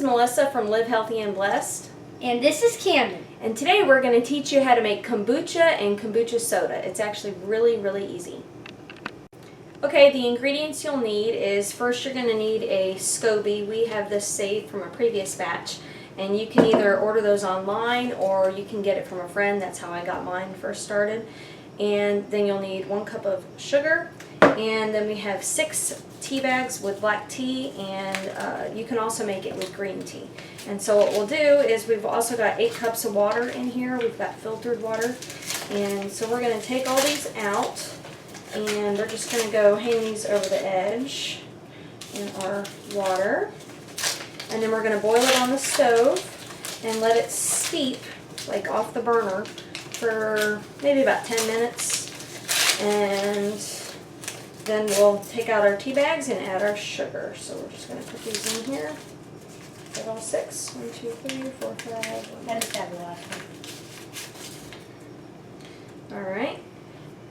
is Melissa from Live Healthy and Blessed. And this is Camden. And today we're going to teach you how to make kombucha and kombucha soda. It's actually really, really easy. Okay, the ingredients you'll need is, first you're going to need a SCOBY. We have this saved from a previous batch. And you can either order those online or you can get it from a friend. That's how I got mine first started. And then you'll need 1 cup of sugar. And then we have 6 tea bags with black tea, and you can also make it with green tea. And so what we'll do is we've also got 8 cups of water in here. We've got filtered water. And so we're going to take all these out, and we're just going to go hang these over the edge in our water. And then we're going to boil it on the stove and let it steep, like off the burner, for maybe about 10 minutes. And then we'll take out our tea bags and add our sugar. So we're just going to put these in here. Get all 6. 1, 2, 3, 4, 5. That is the last one. Alright.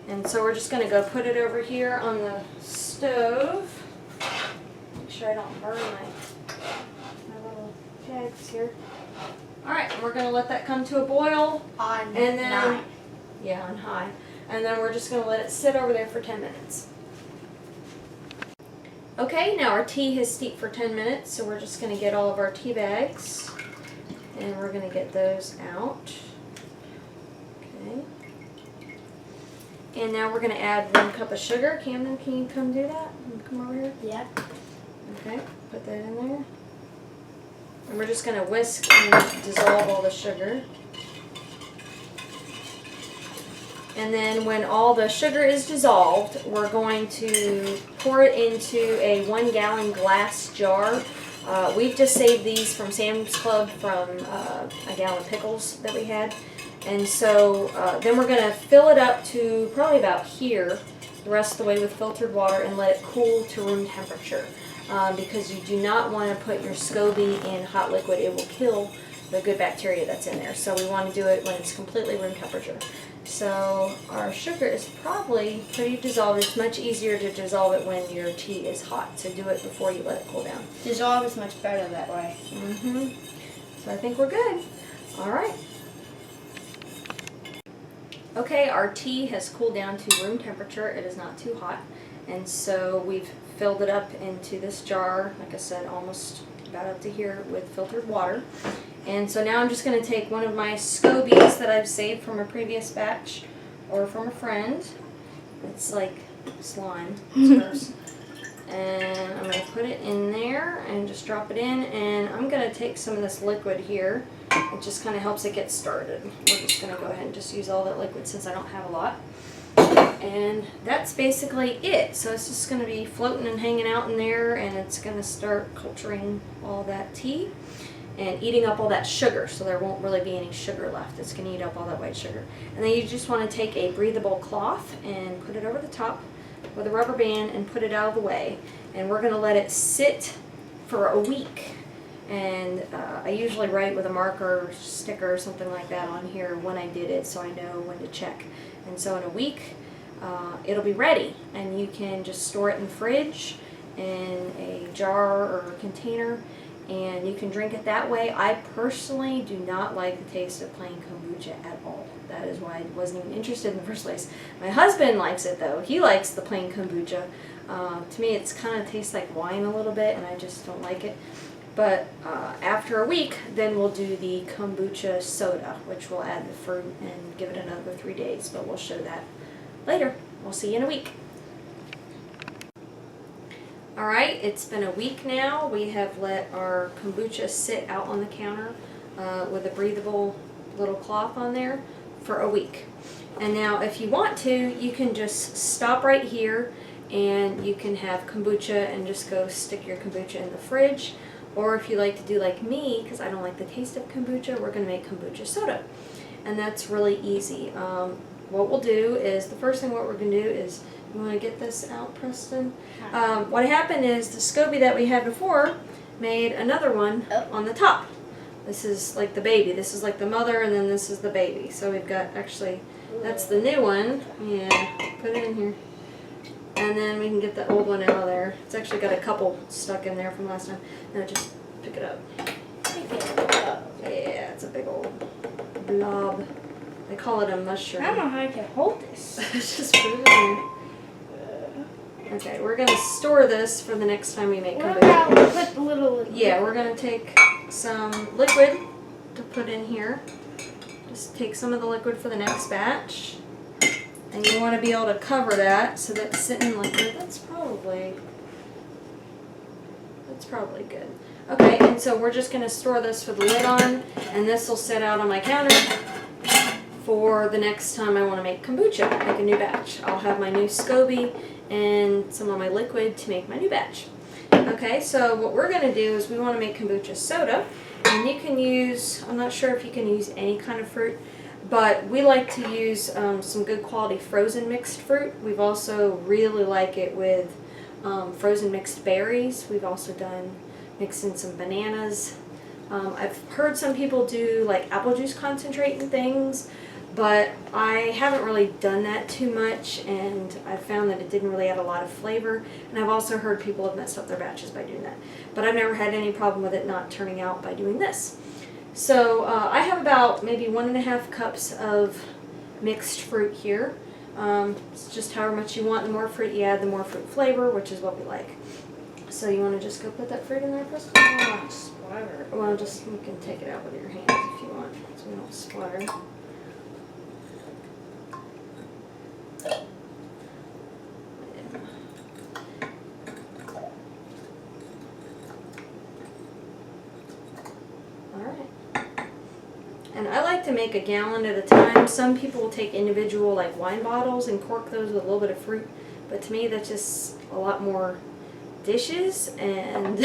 And so we're just going to go put it over here on the stove. Make sure I don't burn my little bags here. Alright, and we're going to let that come to a boil. On 9. Yeah, on high. And then we're just going to let it sit over there for 10 minutes. Okay, now our tea has steeped for 10 minutes, so we're just going to get all of our tea bags, and we're going to get those out. Okay. And now we're going to add 1 cup of sugar. Camden, can you come do that? Come over here. Yeah. Okay, put that in there. And we're just going to whisk and dissolve all the sugar. And then when all the sugar is dissolved, we're going to pour it into a 1 gallon glass jar. We've just saved these from Sam's Club from a gallon of pickles that we had. And so then we're going to fill it up to probably about here, the rest of the way with filtered water, and let it cool to room temperature. Because you do not want to put your SCOBY in hot liquid. It will kill the good bacteria that's in there. So we want to do it when it's completely room temperature. So our sugar is probably pretty dissolved. It's much easier to dissolve it when your tea is hot. So do it before you let it cool down. Dissolve is much better that way. So I think we're good. All right. Okay, our tea has cooled down to room temperature. It is not too hot. And so we've filled it up into this jar, like I said, almost about up to here with filtered water. And so now I'm just going to take one of my SCOBYs that I've saved from a previous batch or from a friend. It's like slime. It's gross. And I'm going to put it in there and just drop it in. And I'm going to take some of this liquid here. It just kind of helps it get started. We're just going to go ahead and just use all that liquid since I don't have a lot. And that's basically it. So it's just going to be floating and hanging out in there, and it's going to start culturing all that tea and eating up all that sugar, so there won't really be any sugar left. It's going to eat up all that white sugar. And then you just want to take a breathable cloth and put it over the top with a rubber band and put it out of the way. And we're going to let it sit for a week. And I usually write with a marker, sticker, or something like that on here when I did it, so I know when to check. And so in a week, it'll be ready, and you can just store it in the fridge in a jar or a container, and you can drink it that way. I personally do not like the taste of plain kombucha at all. That is why I wasn't even interested in the first place. My husband likes it though. He likes the plain kombucha. To me, it's kind of tastes like wine a little bit, and I just don't like it. But after a week, then we'll do the kombucha soda, which will add the fruit and give it another 3 days. But we'll show that later. We'll see you in a week. Alright, it's been a week now. We have let our kombucha sit out on the counter with a breathable little cloth on there for a week. And now if you want to, you can just stop right here and you can have kombucha and just go stick your kombucha in the fridge. Or if you like to do like me, because I don't like the taste of kombucha, we're going to make kombucha soda. And that's really easy. What we'll do is, the first thing what we're going to do is, you want to get this out, Preston? What happened is the SCOBY that we had before made another one on the top. This is like the baby. This is like the mother, and then this is the baby. So we've got, actually, that's the new one. Yeah, put it in here. And then we can get the old one out of there. It's actually got a couple stuck in there from last time. No, just Pick it up. Pick it up. Yeah, it's a big old blob. They call it a mushroom. I don't know how I can hold this. Just put it in there. Okay, we're gonna store this for the next time we make What kombucha. about we put the little... Yeah, we're gonna take some liquid to put in here. Just take some of the liquid for the next batch. And you want to be able to cover that so that's sitting liquid. That's probably good. Okay, and so we're just gonna store this with the lid on, and this will sit out on my counter for the next time I want to make kombucha, make a new batch. I'll have my new SCOBY and some of my liquid to make my new batch. Okay, so what we're going to do is we want to make kombucha soda, and you can use, I'm not sure if you can use any kind of fruit, but we like to use some good quality frozen mixed fruit. We've also really like it with frozen mixed berries. We've also done mixed in some bananas. I've heard some people do like apple juice concentrate and things, but I haven't really done that too much, and I found that it didn't really add a lot of flavor, and I've also heard people have messed up their batches by doing that. But I've never had any problem with it not turning out by doing this. So I have about maybe 1.5 cups of mixed fruit here. It's just however much you want. The more fruit you add, the more fruit flavor, which is what we like. So you want to just go put that fruit in there, Crystal? Splatter. Well, just you can take it out with your hands if you want, so we don't splatter. And I like to make a gallon at a time. Some people will take individual like wine bottles and cork those with a little bit of fruit, but to me that's just a lot more dishes, and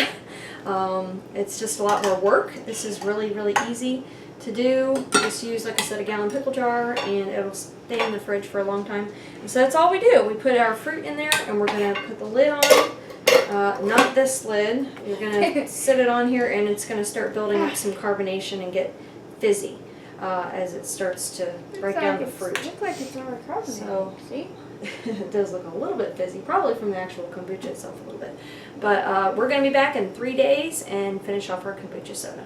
it's just a lot more work. This is really, really easy to do. Just use, like I said, a gallon pickle jar, and it'll stay in the fridge for a long time. And so that's all we do. We put our fruit in there, and we're going to put the lid on. Not this lid. You're going to sit it on here, and it's going to start building up some carbonation and get fizzy as it starts to break down the fruit. Looks like it's already carbonated. So, see? It does look a little bit fizzy, probably from the actual kombucha itself a little bit. But we're going to be back in 3 days and finish off our kombucha soda.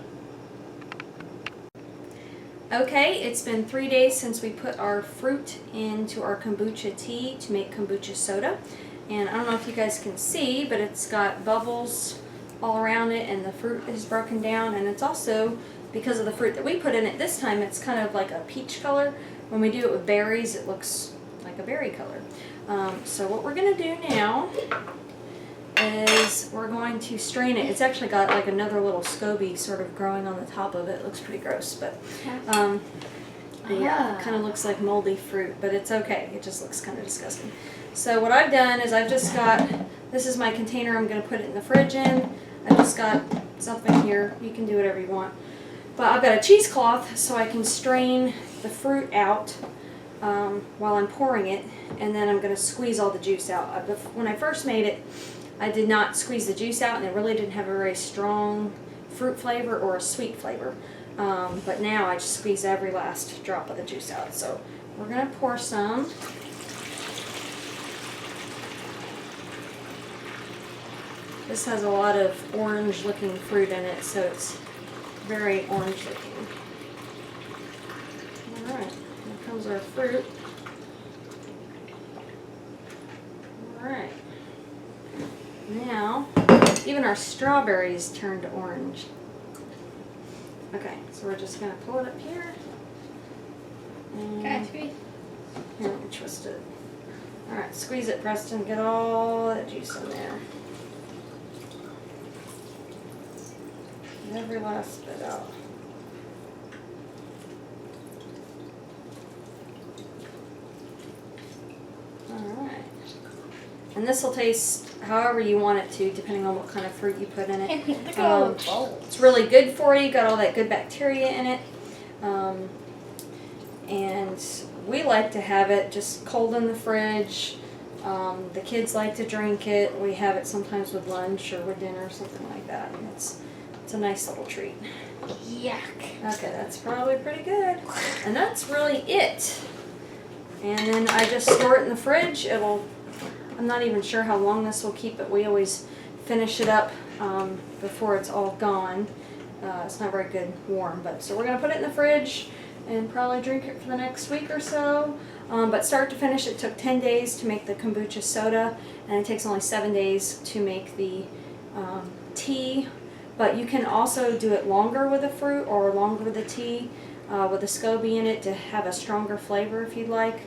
Okay, it's been 3 days since we put our fruit into our kombucha tea to make kombucha soda. And I don't know if you guys can see, but it's got bubbles all around it, and the fruit is broken down, and it's also, because of the fruit that we put in it this time, it's kind of like a peach color. When we do it with berries, it looks like a berry color. So what we're going to do now is we're going to strain it. It's actually got like another little SCOBY sort of growing on the top of it. It looks pretty gross, but yeah, it kind of looks like moldy fruit, but it's okay. It just looks kind of disgusting. So what I've done is I've just got, this is my container I'm going to put it in the fridge in. I've just got something here. You can do whatever you want. But I've got a cheesecloth so I can strain the fruit out while I'm pouring it, and then I'm going to squeeze all the juice out. When I first made it, I did not squeeze the juice out, and it really didn't have a very strong fruit flavor or a sweet flavor. But now I just squeeze every last drop of the juice out. So we're going to pour some. This has a lot of orange looking fruit in it, so it's very orange looking. Alright, here comes our fruit. Alright. Now, even our strawberries turned orange. Okay, so we're just going to pull it up here. And Can I squeeze? here, let me twist it. Alright, squeeze it, Preston. Get all that juice in there. Get every last bit out. Alright. And this will taste however you want it to, depending on what kind of fruit you put in it. Look at all the bowls. It's really good for you. Got all that good bacteria in it. And we like to have it just cold in the fridge. The kids like to drink it. We have it sometimes with lunch or with dinner or something like that. And it's a nice little treat. Yuck. Okay, that's probably pretty good. And that's really it. And then I just store it in the fridge. I'm not even sure how long this will keep, but we always finish it up before it's all gone. It's not very good warm, but so we're gonna put it in the fridge and probably drink it for the next week or so. But start to finish, it took 10 days to make the kombucha soda, and it takes only 7 days to make the tea. But you can also do it longer with the fruit or longer with the tea, with the SCOBY in it to have a stronger flavor if you'd like.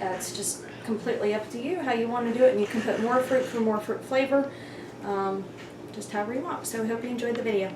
It's just completely up to you how you want to do it, and you can put more fruit for more fruit flavor, just however you want. So I hope you enjoyed the video.